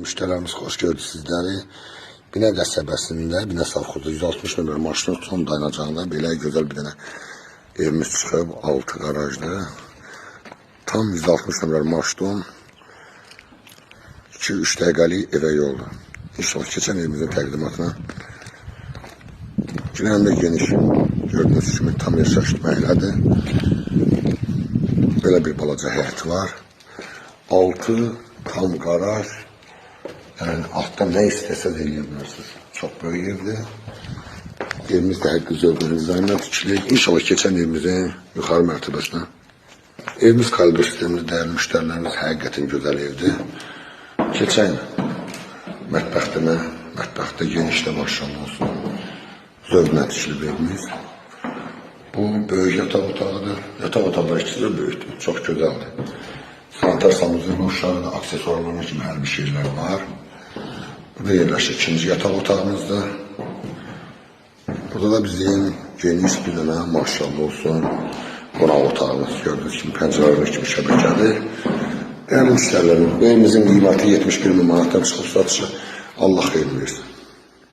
Müştərilərimiz xoş gördük sizləri. Binə qəsəbəsində, Binə Savxozda 160 nömrə maşının son dayanacağında belə gözəl bir dənə evimiz çıxıb, 6 qarajlı. Tam 160 nömrə maşın 2-3 dəqiqəlik evə yolda. İnşallah keçən evimizin təqdimatına günəndə geniş, gördüyünüz kimi tam yaşayışlı məhəllədir. Belə bir balaca həyəti var. 6 tam qaraj. Yani alttan ne isteseniz eləyə Çok böyük evdir. Evimiz de həqiqi zövqünün üzərindən tikilir. İnşallah keçən evimizin yuxarı mərtəbəsinə. Evimiz kalibr sistemli dəyərli müştərilərimiz həqiqətən gözəl evdir. Keçən mətbəxtdə genişdə maşallah olsun. Zövqlə tikilib evimiz. Bu böyük yataq otağıdır. Yataq otaqları ikisi də böyükdür. Çox gözəldir. Sanitar sanuzun uşaqda aksesuarlarına kimi hər bir şeyler var. Burada yerləşir ikinci yataq otağımızda. Burada da bizim geniş bir dənə maşallah olsun qonaq otağımız. Gördüğünüz kimi pəncərələr kimi şəbəkədir. Dəyərli müştərilərim, bu evimizin qiyməti 71 min manatdan çıxıb satışa. Allah xeyir versin.